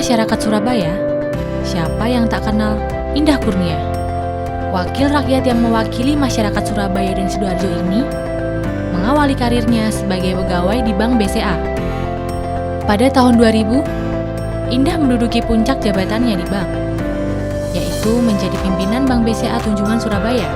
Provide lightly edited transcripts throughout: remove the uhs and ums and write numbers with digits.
masyarakat Surabaya, siapa yang tak kenal Indah Kurnia? Wakil rakyat yang mewakili masyarakat Surabaya dan Sidoarjo ini mengawali karirnya sebagai pegawai di Bank BCA. Pada tahun 2000, Indah menduduki puncak jabatannya di bank, yaitu menjadi pimpinan Bank BCA Tunjungan Surabaya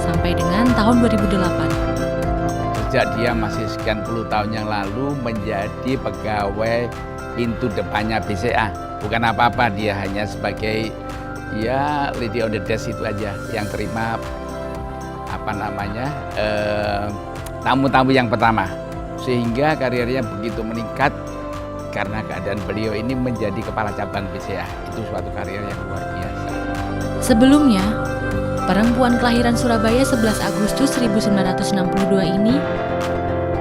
sampai dengan tahun 2008. Sejak dia masih sekian puluh tahun yang lalu menjadi pegawai pintu depannya BCA. Bukan apa-apa, dia hanya sebagai lady on the desk itu aja yang terima tamu-tamu yang pertama. Sehingga karirnya begitu meningkat karena keadaan beliau ini menjadi kepala cabang BCA. Itu suatu karir yang luar biasa. Sebelumnya, perempuan kelahiran Surabaya 11 Agustus 1962 ini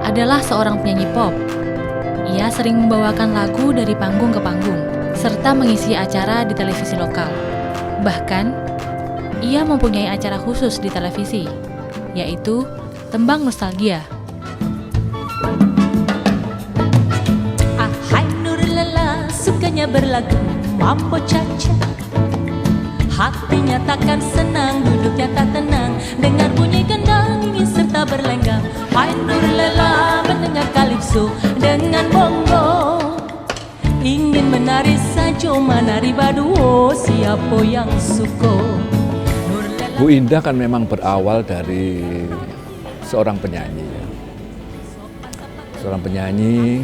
adalah seorang penyanyi pop. Ia sering membawakan lagu dari panggung ke panggung, serta mengisi acara di televisi lokal. Bahkan, ia mempunyai acara khusus di televisi, yaitu Tembang Nostalgia. Hai Nurlela, sukanya berlagu mambo caca. Hatinya takkan senang, duduknya tak tenang, dengar bunyi gendang ingin serta berlenggang. Hai Nurlela, mendengar kalipso dengan bongo, ingin menari sajo, menari baduo, siapa yang suko. Bu Indah kan memang berawal dari seorang penyanyi. Seorang penyanyi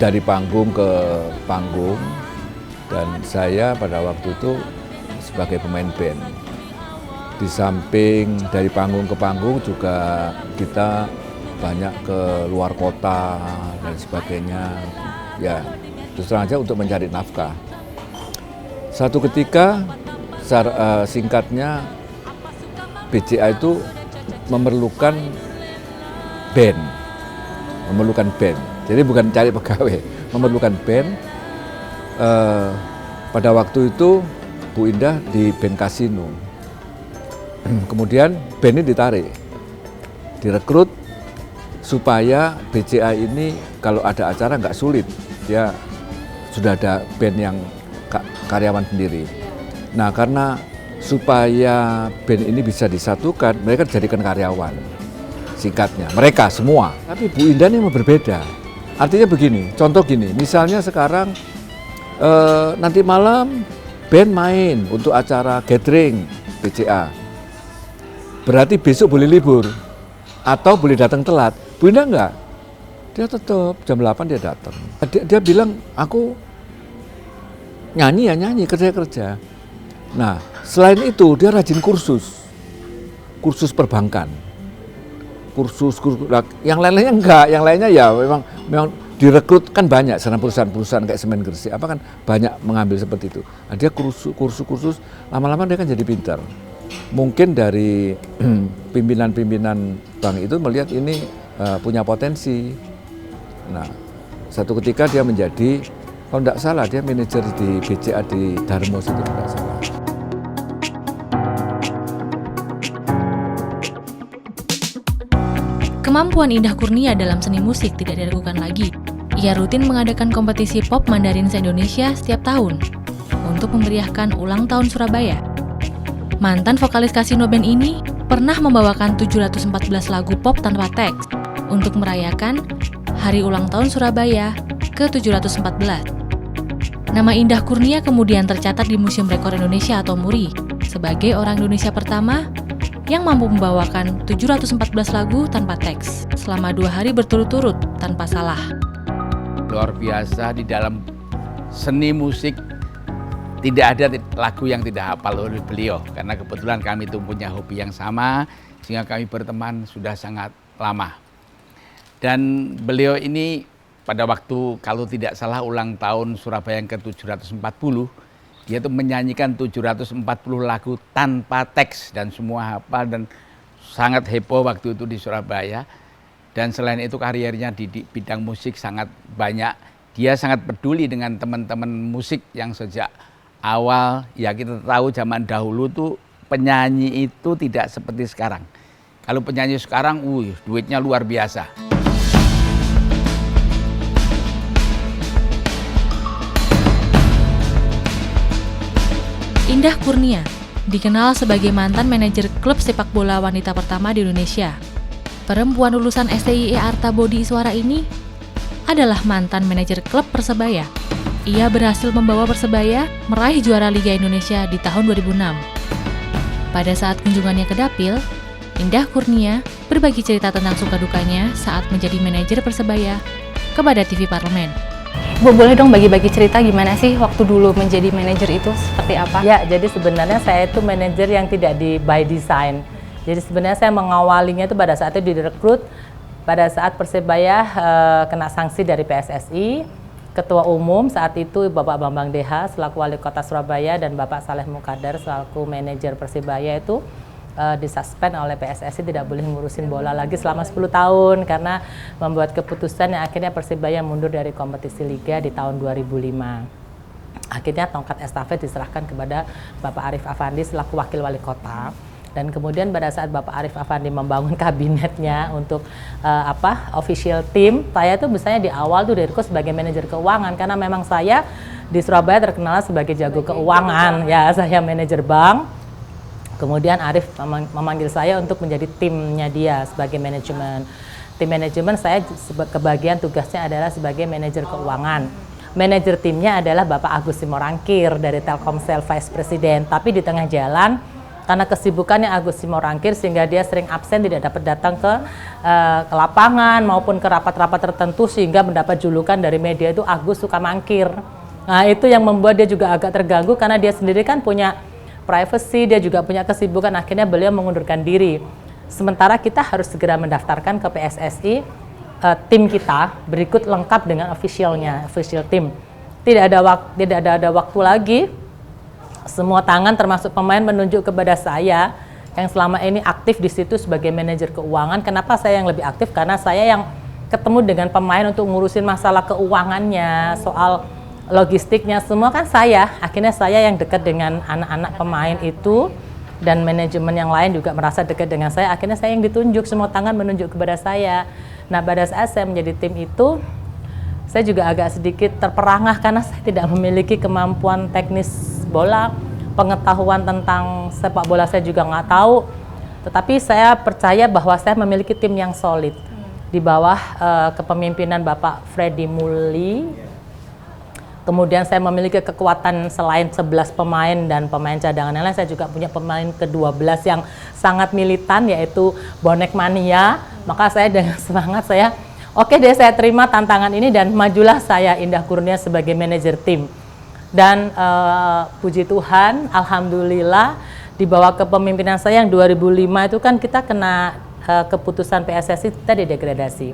dari panggung ke panggung, dan saya pada waktu itu sebagai pemain band. Di samping dari panggung ke panggung juga kita banyak ke luar kota dan sebagainya. Ya, terus terang aja untuk mencari nafkah. Satu ketika, singkatnya, BCA itu memerlukan band. Jadi bukan cari pegawai, memerlukan band. Pada waktu itu Bu Indah di band Kasino. Kemudian band ini ditarik, direkrut supaya BCA ini kalau ada acara nggak sulit. Dia sudah ada band yang karyawan sendiri. Nah, karena supaya band ini bisa disatukan, mereka dijadikan karyawan. Singkatnya, mereka semua. Tapi Bu Indah ini berbeda. Artinya begini, contoh gini, misalnya sekarang nanti malam band main untuk acara gathering BCA. Berarti besok boleh libur atau boleh datang telat. Bu Indah enggak. Dia tetap jam 8 dia datang. Dia bilang, aku nyanyi ya nyanyi, kerja kerja. Nah, selain itu dia rajin kursus perbankan. Kursus yang lainnya enggak, yang lainnya ya memang direkrut kan banyak, sekarang perusahaan-perusahaan kayak Semen Gresik apa kan banyak mengambil seperti itu. Nah, dia kursus lama-lama dia kan jadi pintar. Mungkin dari pimpinan-pimpinan bank itu melihat ini punya potensi. Nah, satu ketika dia menjadi, kalau tidak salah dia manajer di BCA di Darmos itu tidak salah. Kemampuan Indah Kurnia dalam seni musik tidak diragukan lagi. Ia rutin mengadakan kompetisi pop Mandarin se-Indonesia setiap tahun untuk memeriahkan ulang tahun Surabaya. Mantan vokalis Kasino Band ini pernah membawakan 714 lagu pop tanpa teks untuk merayakan Hari Ulang Tahun Surabaya ke-714. Nama Indah Kurnia kemudian tercatat di Museum Rekor Indonesia atau MURI sebagai orang Indonesia pertama yang mampu membawakan 714 lagu tanpa teks selama 2 hari berturut-turut tanpa salah. Luar biasa di dalam seni musik, tidak ada lagu yang tidak hafal oleh beliau. Karena kebetulan kami itu punya hobi yang sama, sehingga kami berteman sudah sangat lama. Dan beliau ini pada waktu kalau tidak salah ulang tahun Surabaya yang ke-740, dia itu menyanyikan 740 lagu tanpa teks dan semua hafal dan sangat heboh waktu itu di Surabaya. Dan selain itu karirnya di bidang musik sangat banyak. Dia sangat peduli dengan teman-teman musik yang sejak awal, ya kita tahu zaman dahulu tuh penyanyi itu tidak seperti sekarang. Kalau penyanyi sekarang, duitnya luar biasa. Indah Kurnia dikenal sebagai mantan manajer klub sepak bola wanita pertama di Indonesia. Perempuan lulusan STIE Arta Bodi Iswara ini adalah mantan manajer klub Persebaya. Ia berhasil membawa Persebaya meraih juara Liga Indonesia di tahun 2006. Pada saat kunjungannya ke Dapil, Indah Kurnia berbagi cerita tentang suka dukanya saat menjadi manajer Persebaya kepada TV Parlemen. Bu, boleh dong bagi-bagi cerita gimana sih waktu dulu menjadi manajer itu seperti apa? Ya, jadi sebenarnya saya itu manajer yang tidak di by design. Jadi sebenarnya saya mengawalinya itu pada saat itu direkrut pada saat Persebaya kena sanksi dari PSSI. Ketua Umum saat itu Bapak Bambang Deha selaku Wali Kota Surabaya dan Bapak Saleh Mukadar selaku manajer Persebaya itu disuspend oleh PSSI, tidak boleh ngurusin bola lagi selama 10 tahun karena membuat keputusan yang akhirnya Persebaya mundur dari kompetisi Liga di tahun 2005. Akhirnya tongkat estafet diserahkan kepada Bapak Arif Affandi selaku Wakil Wali Kota. Dan kemudian pada saat Bapak Arif Affandi membangun kabinetnya untuk official team, saya tuh misalnya di awal tuh direkrut sebagai manajer keuangan karena memang saya di Surabaya terkenal sebagai jago keuangan. Ya, saya manajer bank. Kemudian Arif memanggil saya untuk menjadi timnya dia sebagai manajemen. Tim manajemen saya kebagian tugasnya adalah sebagai manajer keuangan. Manajer timnya adalah Bapak Agus Simorangkir dari Telkomsel Vice President. Tapi di tengah jalan, karena kesibukannya Agus Simorangkir sehingga dia sering absen, tidak dapat datang ke lapangan maupun ke rapat-rapat tertentu sehingga mendapat julukan dari media itu Agus suka mangkir. Nah, itu yang membuat dia juga agak terganggu karena dia sendiri kan punya privacy, dia juga punya kesibukan, akhirnya beliau mengundurkan diri. Sementara kita harus segera mendaftarkan ke PSSI tim kita berikut lengkap dengan official tim. Tidak ada waktu lagi. Semua tangan termasuk pemain menunjuk kepada saya yang selama ini aktif di situ sebagai manajer keuangan. Kenapa saya yang lebih aktif? Karena saya yang ketemu dengan pemain untuk ngurusin masalah keuangannya, soal logistiknya semua kan saya. Akhirnya saya yang dekat dengan anak-anak pemain itu dan manajemen yang lain juga merasa dekat dengan saya. Akhirnya saya yang ditunjuk, semua tangan menunjuk kepada saya. Nah, pada saat saya menjadi tim itu, saya juga agak sedikit terperangah karena saya tidak memiliki kemampuan teknis bola, pengetahuan tentang sepak bola saya juga nggak tahu. Tetapi saya percaya bahwa saya memiliki tim yang solid di bawah kepemimpinan Bapak Freddy Mully. Kemudian saya memiliki kekuatan selain 11 pemain dan pemain cadangan yang lain, saya juga punya pemain ke-12 yang sangat militan yaitu Bonek Mania. Maka saya dengan semangat oke deh saya terima tantangan ini dan majulah saya Indah Kurnia sebagai manajer tim. Dan puji Tuhan, alhamdulillah di bawah kepemimpinan saya yang 2005 itu kan kita kena keputusan PSSI kita didegradasi.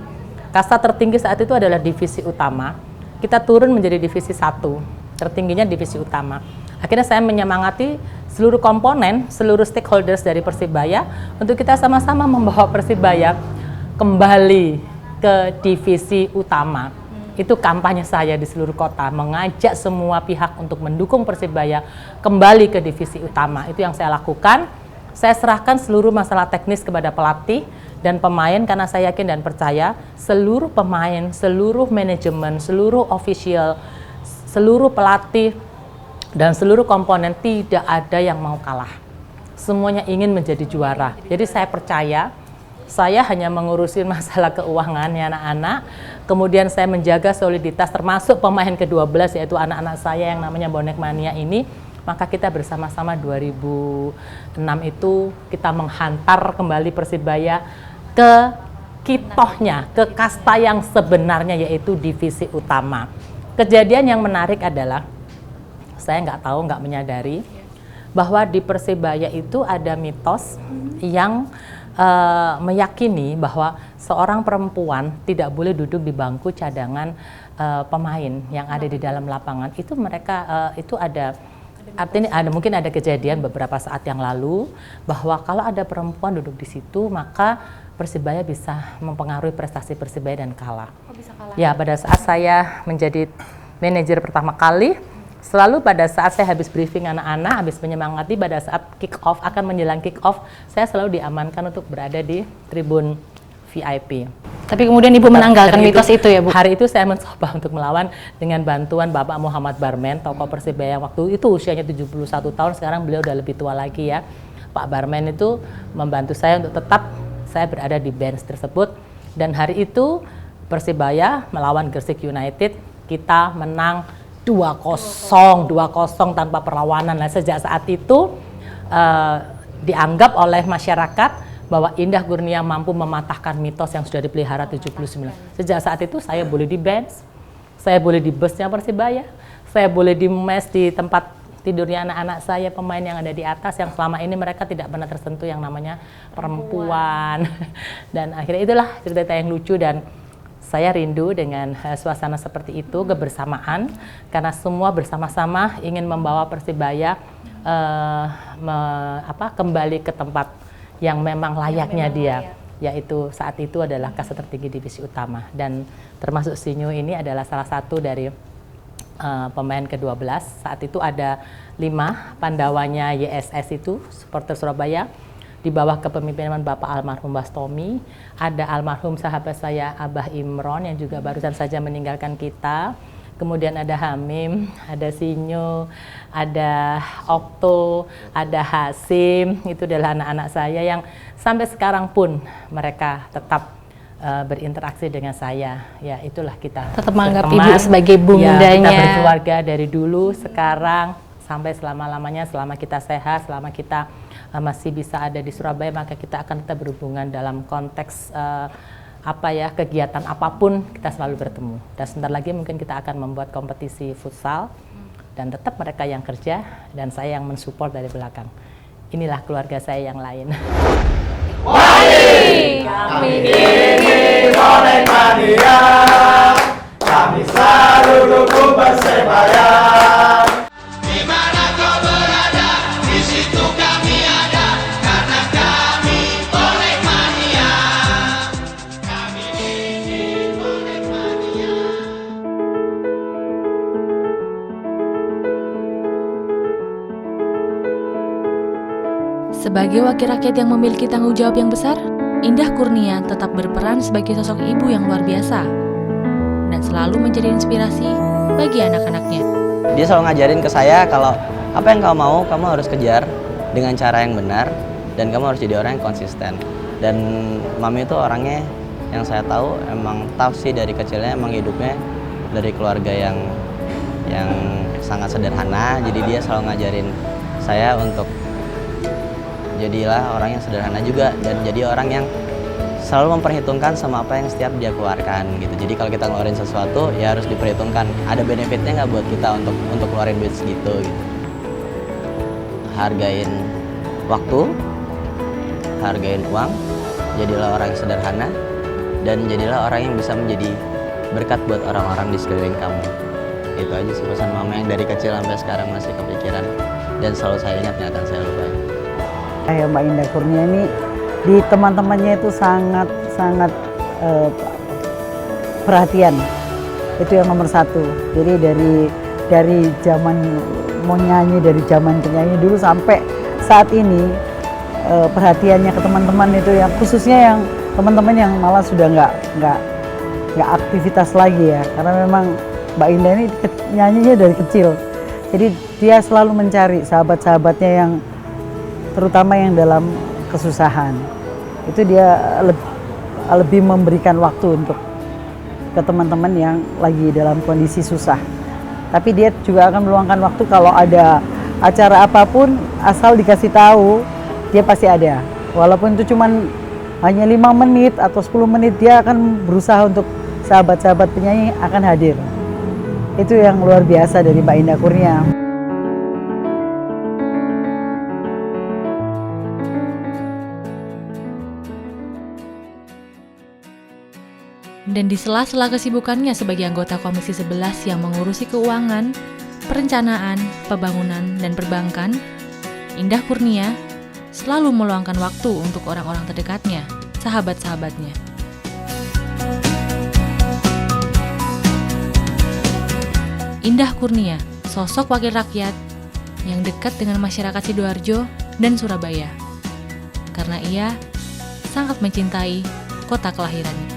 Kasta tertinggi saat itu adalah divisi utama. Kita turun menjadi divisi 1, tertingginya divisi utama. Akhirnya saya menyemangati seluruh komponen, seluruh stakeholders dari Persibaya untuk kita sama-sama membawa Persibaya kembali ke divisi utama. Itu kampanye saya di seluruh kota, mengajak semua pihak untuk mendukung Persibaya kembali ke divisi utama. Itu yang saya lakukan. Saya serahkan seluruh masalah teknis kepada pelatih dan pemain karena saya yakin dan percaya seluruh pemain, seluruh manajemen, seluruh official, seluruh pelatih dan seluruh komponen tidak ada yang mau kalah. Semuanya ingin menjadi juara. Jadi saya percaya saya hanya mengurusin masalah keuangan ya anak-anak. Kemudian saya menjaga soliditas termasuk pemain ke-12 yaitu anak-anak saya yang namanya Bonek Mania ini. Maka kita bersama-sama 2006 itu kita menghantar kembali Persibaya ke kitohnya, ke kasta yang sebenarnya yaitu divisi utama. Kejadian yang menarik adalah, saya nggak menyadari bahwa di Persibaya itu ada mitos yang meyakini bahwa seorang perempuan tidak boleh duduk di bangku cadangan pemain yang ada di dalam lapangan. Itu mereka itu artinya mungkin ada kejadian beberapa saat yang lalu bahwa kalau ada perempuan duduk di situ maka Persibaya bisa mempengaruhi prestasi Persibaya dan kalah. Oh, bisa kalah. Ya, pada saat saya menjadi manajer pertama kali, selalu pada saat saya habis briefing anak-anak, habis menyemangati pada saat kick off, akan menjelang kick off, saya selalu diamankan untuk berada di tribun VIP. Tapi kemudian Ibu menanggalkan mitos itu ya, Bu? Hari itu saya mencoba untuk melawan dengan bantuan Bapak Muhammad Barmen, tokoh Persebaya yang waktu itu usianya 71 tahun, sekarang beliau udah lebih tua lagi ya. Pak Barmen itu membantu saya untuk tetap saya berada di bench tersebut, dan hari itu Persibaya melawan Gresik United, kita menang 2-0 tanpa perlawanan. Nah, sejak saat itu dianggap oleh masyarakat bahwa Indah Kurnia mampu mematahkan mitos yang sudah dipelihara 79. Sejak saat itu saya boleh di bench, saya boleh di busnya Persibaya, saya boleh di mes di tempat tidurnya anak-anak saya, pemain yang ada di atas, yang selama ini mereka tidak pernah tersentuh yang namanya perempuan. Dan akhirnya itulah cerita yang lucu, dan saya rindu dengan suasana seperti itu, kebersamaan, karena semua bersama-sama ingin membawa Persibaya kembali ke tempat yang memang layaknya dia, yaitu saat itu adalah kasta tertinggi divisi utama. Dan termasuk Sinyo ini adalah salah satu dari pemain ke-12. Saat itu ada 5 pandawanya YSS itu, supporter Surabaya, di bawah kepemimpinan Bapak almarhum Bastomi. Ada almarhum sahabat saya Abah Imron yang juga barusan saja meninggalkan kita. Kemudian ada Hamim, ada Sinyo, ada Okto, ada Hasim. Itu adalah anak-anak saya yang sampai sekarang pun mereka tetap berinteraksi dengan saya. Ya, itulah kita. Tetap menganggap berteman. Ibu sebagai bundanya. Ya, kita berkeluarga dari dulu, sekarang, sampai selama-lamanya, selama kita sehat, selama kita masih bisa ada di Surabaya, maka kita akan tetap berhubungan dalam konteks kegiatan apapun, kita selalu bertemu. Dan sebentar lagi mungkin kita akan membuat kompetisi futsal, dan tetap mereka yang kerja dan saya yang mensupport dari belakang. Inilah keluarga saya yang lain. Kami ingin oleh mania, kami selalu dukung Persebaya. Di mana kau berada, di situ kami ada, karena kami oleh mania. Kami ingin oleh mania. Sebagai wakil rakyat yang memiliki tanggung jawab yang besar, Indah Kurnia tetap berperan sebagai sosok ibu yang luar biasa dan selalu menjadi inspirasi bagi anak-anaknya. Dia selalu ngajarin ke saya kalau apa yang kamu mau, kamu harus kejar dengan cara yang benar, dan kamu harus jadi orang yang konsisten. Dan Mami itu orangnya yang saya tahu sih dari kecilnya emang hidupnya dari keluarga yang sangat sederhana. Jadi dia selalu ngajarin saya untuk jadilah orang yang sederhana juga, dan jadi orang yang selalu memperhitungkan sama apa yang setiap dia keluarkan gitu. Jadi kalau kita ngeluarin sesuatu ya harus diperhitungkan, ada benefitnya nggak buat kita untuk keluarin duit segitu gitu. Hargain waktu, hargain uang, jadilah orang yang sederhana, dan jadilah orang yang bisa menjadi berkat buat orang-orang di sekeliling kamu. Itu aja sih pesan Mama yang dari kecil sampai sekarang masih kepikiran, dan selalu saya ingat, nggak akan saya lupa. Kayak Mbak Indah Kurnia ini di teman-temannya itu sangat perhatian, itu yang nomor satu. Jadi dari zaman mau nyanyi, dari zaman penyanyi dulu sampai saat ini, perhatiannya ke teman-teman itu yang khususnya yang teman-teman yang malah sudah nggak aktivitas lagi ya, karena memang Mbak Indah ini nyanyinya dari kecil. Jadi dia selalu mencari sahabat-sahabatnya yang terutama yang dalam kesusahan. Itu dia lebih memberikan waktu untuk ke teman-teman yang lagi dalam kondisi susah. Tapi dia juga akan meluangkan waktu kalau ada acara apapun, asal dikasih tahu, dia pasti ada. Walaupun itu cuman hanya 5 menit atau 10 menit, dia akan berusaha untuk sahabat-sahabat penyanyi akan hadir. Itu yang luar biasa dari Mbak Indah Kurnia. Dan di sela-sela kesibukannya sebagai anggota Komisi 11 yang mengurusi keuangan, perencanaan, pembangunan, dan perbankan, Indah Kurnia selalu meluangkan waktu untuk orang-orang terdekatnya, sahabat-sahabatnya. Indah Kurnia, sosok wakil rakyat yang dekat dengan masyarakat Sidoarjo dan Surabaya, karena ia sangat mencintai kota kelahirannya.